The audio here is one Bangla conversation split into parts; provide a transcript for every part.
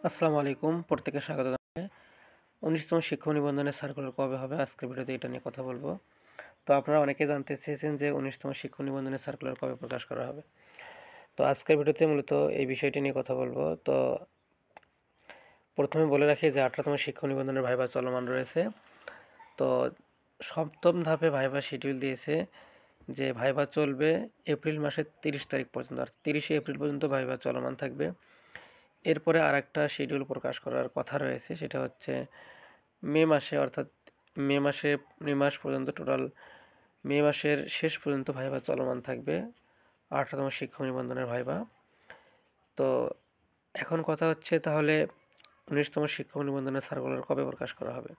আসসালামু আলাইকুম, প্রত্যেকে স্বাগত জানাই। ১৯তম শিক্ষক নিবন্ধনের সার্কুলার কবে হবে? আজকের ভিডিওতে এটা নিয়ে কথা বলবো। তো আপনারা অনেকে জানতে চেয়েছেন যে ১৯তম শিক্ষক নিবন্ধনের সার্কুলার কবে প্রকাশ করা হবে। তো আজকের ভিডিওতে মূলত এই বিষয়টি নিয়ে কথা বলবো। তো প্রথমে বলে রাখি যে ১৮তম শিক্ষক নিবন্ধনের ভাইভা চলমান রয়েছে। তো সপ্তম ধাপে ভাইভা শিডিউল দিয়েছে যে ভাইভা চলবে এপ্রিল মাসের ৩০ তারিখ পর্যন্ত, আর ৩০শে এপ্রিল পর্যন্ত ভাইভা চলমান থাকবে। এরপরে আরেকটা শিডিউল প্রকাশ করার কথা রয়েছে, সেটা হচ্ছে মে মাসে, অর্থাৎ মে মাস পর্যন্ত, টোটাল মে মাসের শেষ পর্যন্ত ভাইভা চলমান থাকবে ১৮তম শিক্ষক নিবন্ধনের ভাইভা। তো এখন কথা হচ্ছে, তাহলে ১৯তম শিক্ষক নিবন্ধনের সার্কুলার কবে প্রকাশ করা হবে?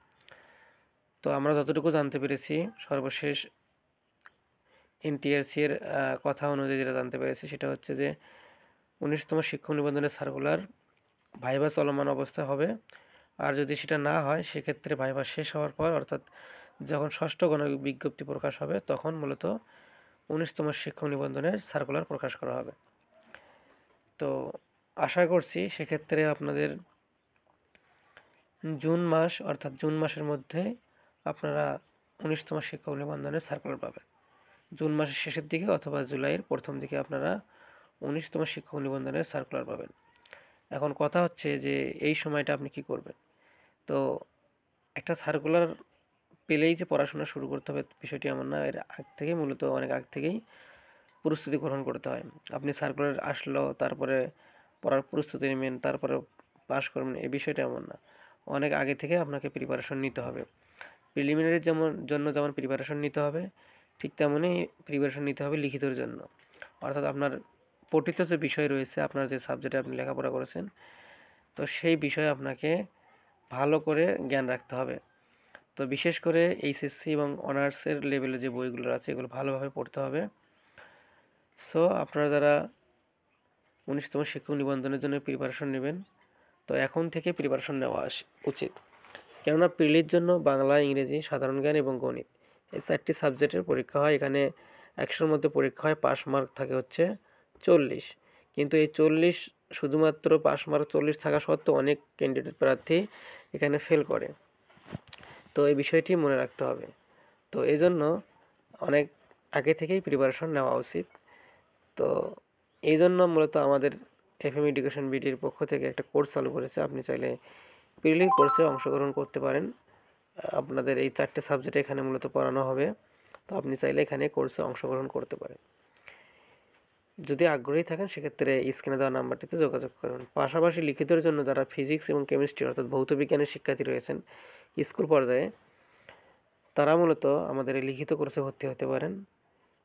তো আমরা যতটুকু জানতে পেরেছি, সর্বশেষ এনটিআরসি এর কথা অনুযায়ী যেটা জানতে পেরেছি সেটা হচ্ছে যে ১৯তম শিক্ষক নিবন্ধনের সার্কুলার ভাইভা চলমান অবস্থায় হবে। আর যদি সেটা না হয়, সেক্ষেত্রে ভাইভা শেষ হওয়ার পর, অর্থাৎ যখন ষষ্ঠ গণবিজ্ঞপ্তি প্রকাশ হবে, তখন মূলত ১৯তম শিক্ষক নিবন্ধনের সার্কুলার প্রকাশ করা হবে। তো আশা করছি সেক্ষেত্রে আপনাদের জুন মাস, অর্থাৎ জুন মাসের মধ্যে আপনারা ১৯তম শিক্ষক নিবন্ধনের সার্কুলার পাবেন। জুন মাসের শেষের দিকে অথবা জুলাইয়ের প্রথম দিকে আপনারা ১৯তম শিক্ষক নিবন্ধনের সার্কুলার পাবেন। এখন কথা হচ্ছে যে এই সময়টা আপনি কি করবেন? তো একটা সার্কুলার পেলেই যে পড়াশোনা শুরু করতে হবে বিষয়টি এমন না। এর আগ থেকেই মূলত অনেক আগ থেকেই প্রস্তুতি গ্রহণ করতে হয়। আপনি সার্কুলার আসলো, তারপরে পড়ার প্রস্তুতি নেবেন, তারপরে পাস করবেন, এই বিষয়টা এমন না। অনেক আগে থেকে আপনাকে প্রিপারেশন নিতে হবে। প্রিলিমিনারির জন্য যেমন প্রিপারেশন নিতে হবে, ঠিক তেমনই প্রিপারেশন নিতে হবে লিখিতর জন্য। অর্থাৎ আপনার পঠিত যে বিষয় রয়েছে, আপনার যে সাবজেক্টে আপনি লেখাপড়া করেছেন, তো সেই বিষয়ে আপনাকে ভালো করে জ্ঞান রাখতে হবে। তো বিশেষ করে এইচএসসি এবং অনার্সের লেভেলে যে বইগুলো আছে, এগুলো ভালোভাবে পড়তে হবে। সো আপনারা যারা ১৯তম শিক্ষক নিবন্ধনের জন্য প্রিপারেশন নেবেন, তো এখন থেকে প্রিপারেশন নেওয়া উচিত। কেননা প্রিলির জন্য বাংলা, ইংরেজি, সাধারণ জ্ঞান এবং গণিত, এই 4টি সাবজেক্টের পরীক্ষা হয়। এখানে ১০০-র মধ্যে পরীক্ষা হয়, পাস মার্ক থাকে হচ্ছে 40। কিন্তু এই 40, শুধুমাত্র পাস মার্ক 40 থাকা সত্ত্বেও অনেক ক্যান্ডিডেট প্রার্থী এখানে ফেল করে। তো এই বিষয়টি মনে রাখতে হবে। তো এই জন্য অনেক আগে থেকেই প্রিপারেশন নেওয়া উচিত। তো এই জন্য মূলত আমাদের এফএম এডুকেশন বিডির পক্ষ থেকে একটা কোর্স চালু করেছে। আপনি চাইলে প্রিলির কোর্সে অংশগ্রহণ করতে পারেন। আপনাদের এই 4টে সাবজেক্ট এখানে মূলত পড়ানো হবে। তো আপনি চাইলে এখানে কোর্সে অংশগ্রহণ করতে পারেন। যদি আগ্রহী থাকেন, সেক্ষেত্রে স্ক্রিনে দেওয়া নাম্বারটিতে যোগাযোগ করুন। পাশাপাশি লিখিতের জন্য যারা ফিজিক্স এবং কেমিস্ট্রি, অর্থাৎ ভৌত বিজ্ঞানের শিক্ষার্থী রয়েছেন স্কুল পর্যায়ে, তারা মূলত আমাদের এই লিখিত কোর্সে ভর্তি হতে পারেন।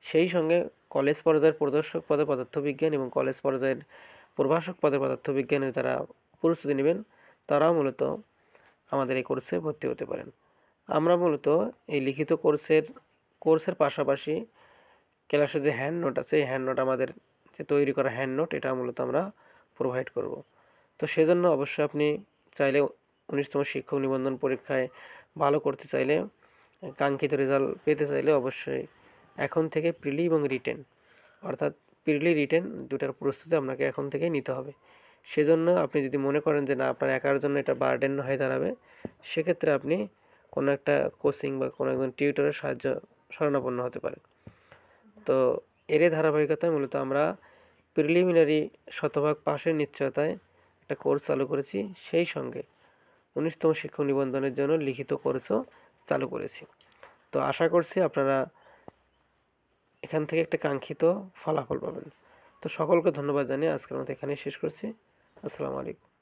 সেই সঙ্গে কলেজ পর্যায়ের প্রদর্শক পদে পদার্থবিজ্ঞান এবং কলেজ পর্যায়ের প্রভাষক পদে পদার্থবিজ্ঞানের যারা প্রস্তুতি নেবেন, তারাও মূলত আমাদের এই কোর্সে ভর্তি হতে পারেন। আমরা মূলত এই লিখিত কোর্সের পাশাপাশি ক্লাসে যে হ্যান্ড নোট আছে, এই হ্যান্ড নোট, আমাদের যে তৈরি করা হ্যান্ড নোট, এটা মূলত আমরা প্রোভাইড করব। তো সেজন্য অবশ্যই আপনি চাইলে ১৯তম শিক্ষক নিবন্ধন পরীক্ষায় ভালো করতে চাইলে, কাঙ্ক্ষিত রেজাল্ট পেতে চাইলে, অবশ্যই এখন থেকে প্রিলি এবং রিটেন, অর্থাৎ প্রিলি রিটেন দুটার প্রস্তুতি আপনাকে এখন থেকেই নিতে হবে। সেজন্য আপনি যদি মনে করেন যে না, আপনার একার জন্য এটা বার্ডেন হয়ে দাঁড়াবে, সেক্ষেত্রে আপনি কোনো একটা কোচিং বা কোনো একজন টিউটরের সাহায্য শরণাপন্ন হতে পারেন। তো এরই ধারাবাহিকতায় মূলত আমরা প্রিলিমিনারি শতভাগ পাশের নিশ্চয়তায় একটা কোর্স চালু করেছি। সেই সঙ্গে ১৯তম শিক্ষক নিবন্ধনের জন্য লিখিত কোর্সও চালু করেছি। তো আশা করছি আপনারা এখান থেকে একটা কাঙ্ক্ষিত ফলাফল পাবেন। তো সকলকে ধন্যবাদ জানিয়ে আজকের মতো এখানেই শেষ করছি। আসসালামু আলাইকুম।